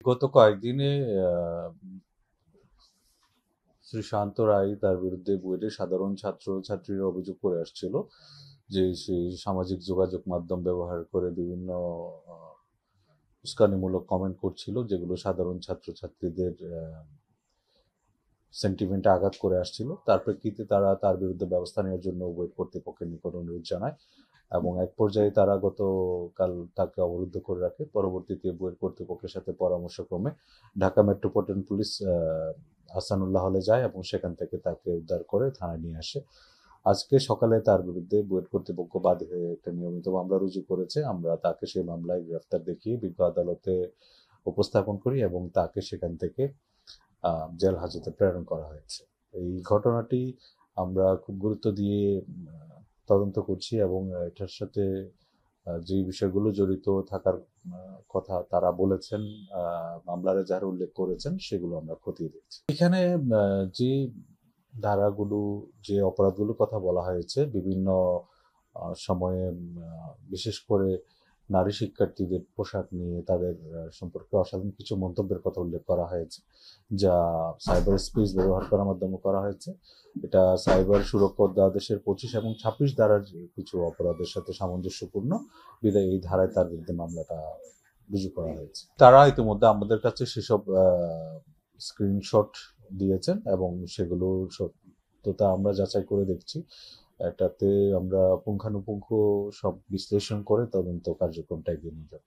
গত কয়েকদিনে আহ, শ্রী শান্ত রায় তার বিরুদ্ধে বুয়েটের সাধারণ ছাত্রছাত্রীরা অভিযোগ করে আসছিল যে সেই সামাজিক যোগাযোগ মাধ্যম ব্যবহার করে বিভিন্ন আহ, উস্কানিমূলক কমেন্ট করছিল, যেগুলো সাধারণ ছাত্রছাত্রীদের সেন্টিমেন্টে আঘাত করে আসছিল। তার প্রেক্ষিতে তারা তার বিরুদ্ধে ব্যবস্থা নেওয়ার জন্য বুয়েট কর্তৃপক্ষের নিকট অনুরোধ জানায় এবং এক পর্যায়ে তারা গতকাল তাকে অবরুদ্ধ করে রাখে। পরবর্তীতে বুয়েট কর্তৃপক্ষের সাথে পরামর্শক্রমে ঢাকা মেট্রোপলিটন পুলিশ আহসানুল্লাহ হলে যায় এবং সেখান থেকে তাকে উদ্ধার করে থানায় নিয়ে আসে। আজকে সকালে তার বিরুদ্ধে বুয়েট কর্তৃপক্ষ বাদী হয়ে একটা নিয়মিত মামলা রুজু করেছে। আমরা তাকে সেই মামলায় গ্রেফতার দেখিয়ে বিজ্ঞ আদালতে উপস্থাপন করি এবং তাকে সেখান থেকে জেল হাজতে প্রেরণ করা হয়েছে। এই ঘটনাটি আমরা খুব গুরুত্ব দিয়ে তদন্ত করছি এবং এটার সাথে যে বিষয়গুলো জড়িত থাকার কথা তারা বলেছেন, মামলার যারা উল্লেখ করেছেন, সেগুলো আমরা খতিয়ে দেখছি। এখানে যে ধারাগুলো, যে অপরাধগুলোর কথা বলা হয়েছে বিভিন্ন সময়ে, বিশেষ করে নারী শিক্ষার্থীদের পোশাক নিয়ে তাদের সম্পর্কে অসাধারণ কিছু মন্তব্যের কথা উল্লেখ করা হয়েছে, যা সাইবার স্পেস ব্যবহার করার মাধ্যমে করা হয়েছে। এটা সাইবার সুরক্ষা অধ্যাদেশের 25 এবং 26 ধারার কিছু অপরাধের সাথে সামঞ্জস্যপূর্ণ, বিধায় এই ধারায় তার বিরুদ্ধে মামলাটা রুজু করা হয়েছে। তারা ইতিমধ্যে আমাদের কাছে সেসব স্ক্রিনশট দিয়েছেন এবং সেগুলোর সত্যতা আমরা যাচাই করে দেখছি। এটাতে আমরা পুঙ্খানুপুঙ্খ সব বিশ্লেষণ করে তদন্ত কার্যক্রমটা এগিয়ে নিয়ে যাব।